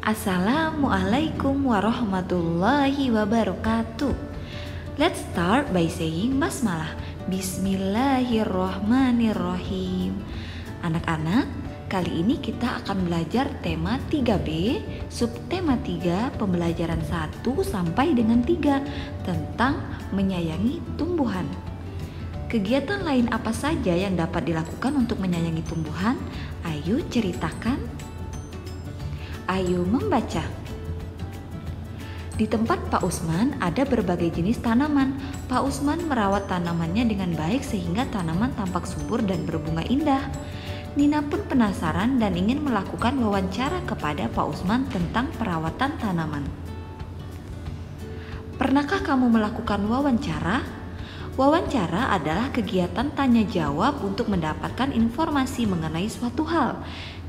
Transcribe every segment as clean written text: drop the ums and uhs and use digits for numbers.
Assalamualaikum warahmatullahi wabarakatuh. Let's start by saying basmalah. Bismillahirrohmanirrohim. Anak-anak, kali ini kita akan belajar tema 3B, subtema 3, pembelajaran 1 sampai dengan 3 tentang menyayangi tumbuhan. Kegiatan lain apa saja yang dapat dilakukan untuk menyayangi tumbuhan? Ayo ceritakan. Ayo membaca. Di tempat Pak Usman ada berbagai jenis tanaman. Pak Usman merawat tanamannya dengan baik sehingga tanaman tampak subur dan berbunga indah. Nina pun penasaran dan ingin melakukan wawancara kepada Pak Usman tentang perawatan tanaman. Pernahkah kamu melakukan wawancara? Wawancara adalah kegiatan tanya jawab untuk mendapatkan informasi mengenai suatu hal.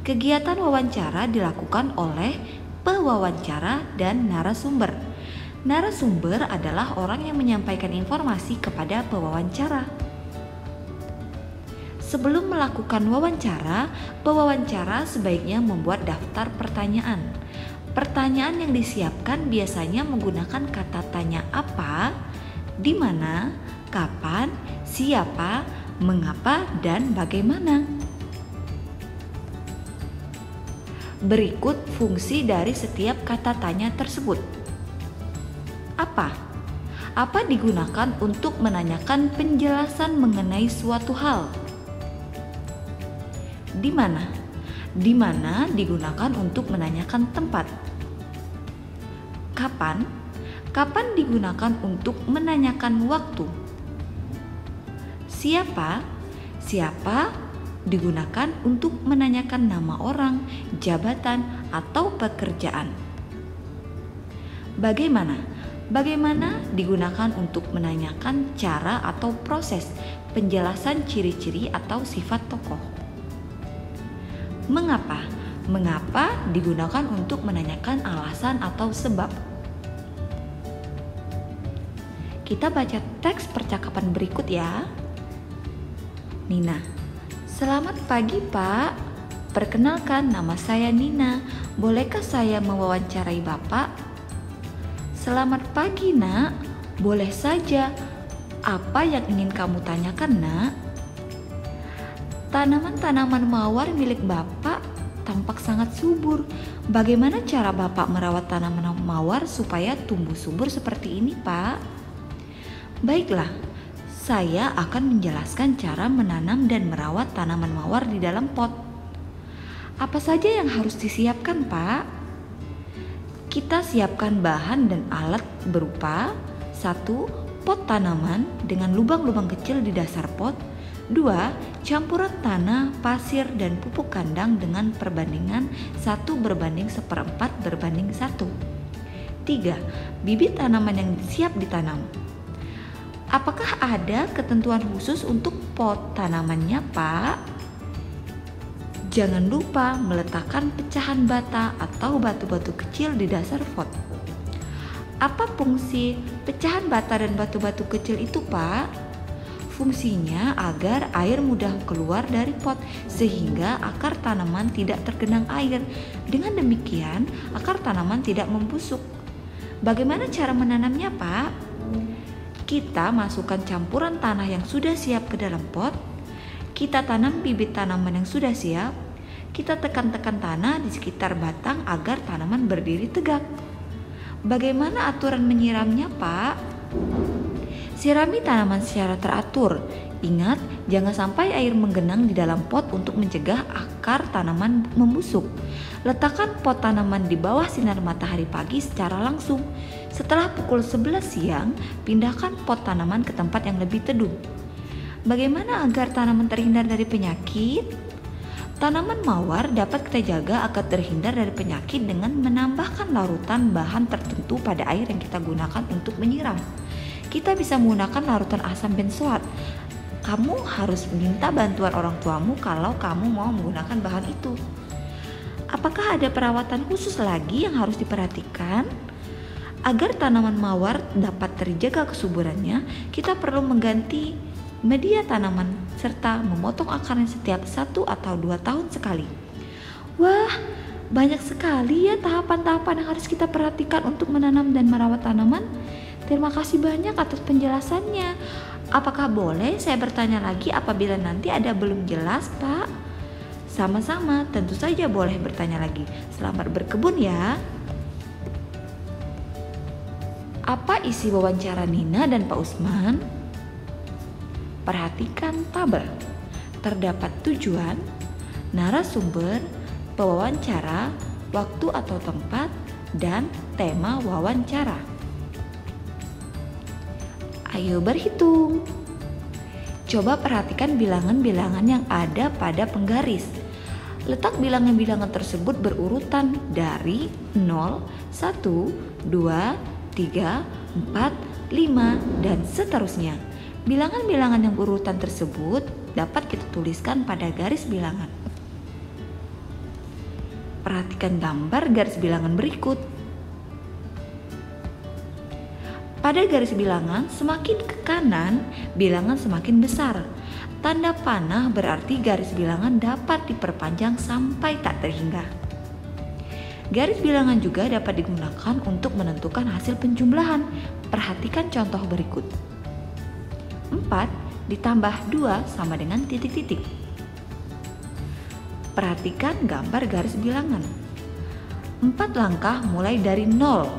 Kegiatan wawancara dilakukan oleh pewawancara dan narasumber. Narasumber adalah orang yang menyampaikan informasi kepada pewawancara. Sebelum melakukan wawancara, pewawancara sebaiknya membuat daftar pertanyaan. Pertanyaan yang disiapkan biasanya menggunakan kata tanya apa, di mana, kapan, siapa, mengapa, dan bagaimana. Berikut fungsi dari setiap kata tanya tersebut. Apa? Apa digunakan untuk menanyakan penjelasan mengenai suatu hal? Di mana? Di mana digunakan untuk menanyakan tempat? Kapan? Kapan digunakan untuk menanyakan waktu? Siapa? Siapa digunakan untuk menanyakan nama orang, jabatan, atau pekerjaan. Bagaimana? Bagaimana digunakan untuk menanyakan cara atau proses, penjelasan ciri-ciri atau sifat tokoh. Mengapa? Mengapa digunakan untuk menanyakan alasan atau sebab. Kita baca teks percakapan berikut ya. Nina: selamat pagi Pak, perkenalkan nama saya Nina, bolehkah saya mewawancarai Bapak? Selamat pagi Nak, boleh saja, apa yang ingin kamu tanyakan Nak? Tanaman-tanaman mawar milik Bapak tampak sangat subur, bagaimana cara Bapak merawat tanaman mawar supaya tumbuh subur seperti ini Pak? Baiklah, saya akan menjelaskan cara menanam dan merawat tanaman mawar di dalam pot. Apa saja yang harus disiapkan, Pak? Kita siapkan bahan dan alat berupa 1. Pot tanaman dengan lubang-lubang kecil di dasar pot. 2. Campuran tanah, pasir, dan pupuk kandang dengan perbandingan 1:1/4/1. 3. Bibit tanaman yang siap ditanam. Apakah ada ketentuan khusus untuk pot tanamannya, Pak? Jangan lupa meletakkan pecahan bata atau batu-batu kecil di dasar pot. Apa fungsi pecahan bata dan batu-batu kecil itu, Pak? Fungsinya agar air mudah keluar dari pot sehingga akar tanaman tidak tergenang air. Dengan demikian, akar tanaman tidak membusuk. Bagaimana cara menanamnya, Pak? Kita masukkan campuran tanah yang sudah siap ke dalam pot. Kita tanam bibit tanaman yang sudah siap. Kita tekan-tekan tanah di sekitar batang agar tanaman berdiri tegak. Bagaimana aturan menyiramnya, Pak? Sirami tanaman secara teratur. Ingat, jangan sampai air menggenang di dalam pot untuk mencegah akar tanaman membusuk. Letakkan pot tanaman di bawah sinar matahari pagi secara langsung. Setelah pukul 11 siang, pindahkan pot tanaman ke tempat yang lebih teduh. Bagaimana agar tanaman terhindar dari penyakit? Tanaman mawar dapat kita jaga agar terhindar dari penyakit dengan menambahkan larutan bahan tertentu pada air yang kita gunakan untuk menyiram. Kita bisa menggunakan larutan asam benzoat. Kamu harus minta bantuan orang tuamu kalau kamu mau menggunakan bahan itu. Apakah ada perawatan khusus lagi yang harus diperhatikan? Agar tanaman mawar dapat terjaga kesuburannya, kita perlu mengganti media tanaman serta memotong akarnya setiap 1 atau 2 tahun sekali. Wah, Banyak sekali ya tahapan-tahapan yang harus kita perhatikan untuk menanam dan merawat tanaman. Terima kasih banyak atas penjelasannya. Apakah boleh saya bertanya lagi apabila nanti ada belum jelas, Pak? Sama-sama, tentu saja boleh bertanya lagi. Selamat berkebun ya. Apa isi wawancara Nina dan Pak Usman? Perhatikan tabel. Terdapat tujuan, narasumber, pewawancara, waktu atau tempat, dan tema wawancara. Ayo berhitung. Coba perhatikan bilangan-bilangan yang ada pada penggaris. Letak bilangan-bilangan tersebut berurutan dari 0, 1, 2, 3, 4, 5, dan seterusnya. Bilangan-bilangan yang berurutan tersebut dapat kita tuliskan pada garis bilangan. Perhatikan gambar garis bilangan berikut. Pada garis bilangan, semakin ke kanan, bilangan semakin besar. Tanda panah berarti garis bilangan dapat diperpanjang sampai tak terhingga. Garis bilangan juga dapat digunakan untuk menentukan hasil penjumlahan. Perhatikan contoh berikut. 4 ditambah 2 sama dengan titik-titik. Perhatikan gambar garis bilangan. 4 langkah mulai dari 0.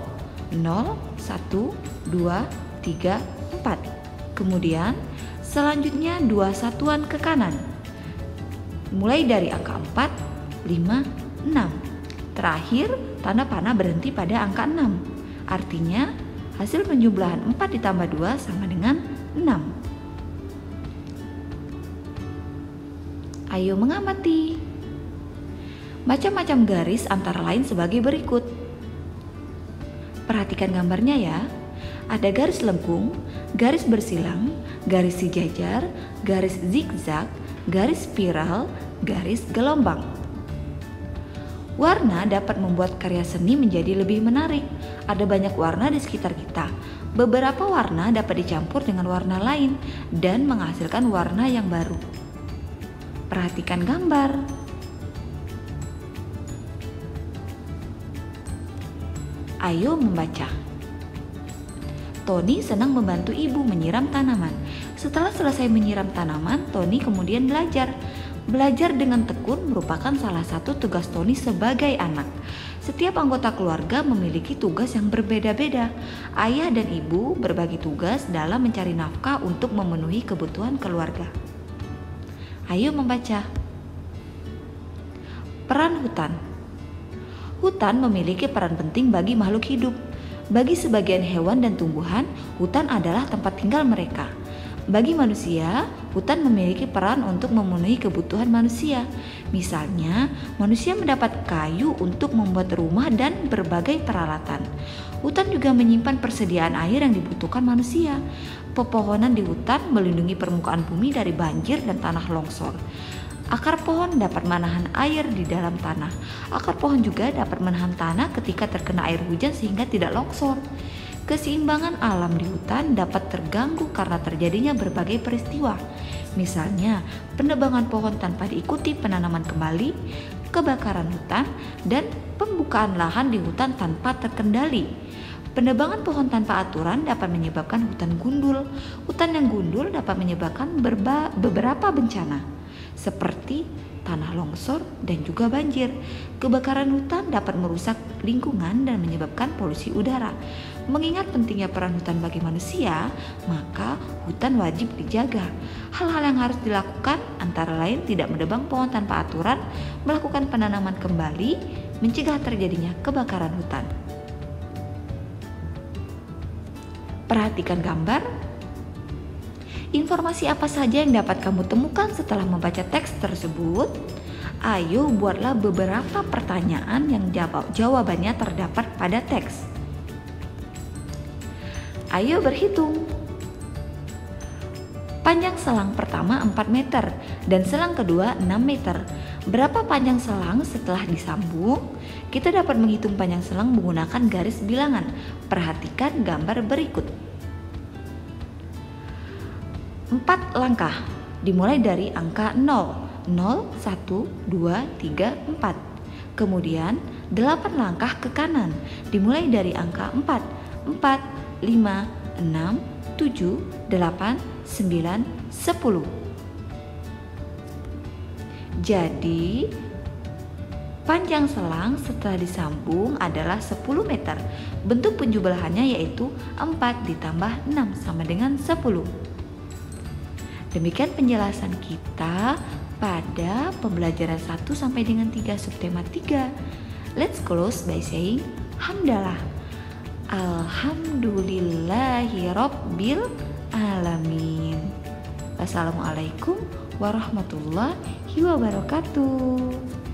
0, 1, 2, 3, 4. Kemudian selanjutnya 2 satuan ke kanan. Mulai dari angka 4, 5, 6. Terakhir tanda panah berhenti pada angka 6. Artinya hasil penjumlahan 4 ditambah 2 sama dengan 6. Ayo mengamati. Macam-macam garis antara lain sebagai berikut. Perhatikan gambarnya ya. Ada garis lengkung, garis bersilang, garis sejajar, garis zigzag, garis spiral, garis gelombang. Warna dapat membuat karya seni menjadi lebih menarik. Ada banyak warna di sekitar kita. Beberapa warna dapat dicampur dengan warna lain dan menghasilkan warna yang baru. Perhatikan gambar. Ayo membaca. Tony senang membantu ibu menyiram tanaman. Setelah selesai menyiram tanaman, Tony kemudian belajar. Belajar dengan tekun merupakan salah satu tugas Tony sebagai anak. Setiap anggota keluarga memiliki tugas yang berbeda-beda. Ayah dan ibu berbagi tugas dalam mencari nafkah untuk memenuhi kebutuhan keluarga. Ayo membaca. Peran hutan. Hutan memiliki peran penting bagi makhluk hidup. Bagi sebagian hewan dan tumbuhan, hutan adalah tempat tinggal mereka. Bagi manusia, hutan memiliki peran untuk memenuhi kebutuhan manusia. Misalnya, manusia mendapat kayu untuk membuat rumah dan berbagai peralatan. Hutan juga menyimpan persediaan air yang dibutuhkan manusia. Pepohonan di hutan melindungi permukaan bumi dari banjir dan tanah longsor. Akar pohon dapat menahan air di dalam tanah. Akar pohon juga dapat menahan tanah ketika terkena air hujan sehingga tidak longsor. Keseimbangan alam di hutan dapat terganggu karena terjadinya berbagai peristiwa. Misalnya, penebangan pohon tanpa diikuti penanaman kembali, kebakaran hutan, dan pembukaan lahan di hutan tanpa terkendali. Penebangan pohon tanpa aturan dapat menyebabkan hutan gundul. Hutan yang gundul dapat menyebabkan beberapa bencana, seperti tanah longsor dan juga banjir. Kebakaran hutan dapat merusak lingkungan dan menyebabkan polusi udara. Mengingat pentingnya peran hutan bagi manusia, maka hutan wajib dijaga. Hal-hal yang harus dilakukan antara lain tidak menebang pohon tanpa aturan, melakukan penanaman kembali, mencegah terjadinya kebakaran hutan. Perhatikan gambar. Informasi apa saja yang dapat kamu temukan setelah membaca teks tersebut? Ayo buatlah beberapa pertanyaan yang jawabannya terdapat pada teks. Ayo berhitung. Panjang selang pertama 4 meter dan selang kedua 6 meter. Berapa panjang selang setelah disambung? Kita dapat menghitung panjang selang menggunakan garis bilangan. Perhatikan gambar berikut. 4 langkah dimulai dari angka 0. 0, 1, 2, 3, 4. Kemudian 8 langkah ke kanan, dimulai dari angka 4, 4, 5, 6, 7, 8, 9, 10. Jadi panjang selang setelah disambung adalah 10 meter. Bentuk penjumlahannya yaitu 4 ditambah 6 sama dengan 10. Demikian penjelasan kita pada pembelajaran 1 sampai dengan 3 subtema 3. Let's close by saying hamdalah. Alhamdulillahirabbil alamin. Wassalamualaikum warahmatullahi wabarakatuh.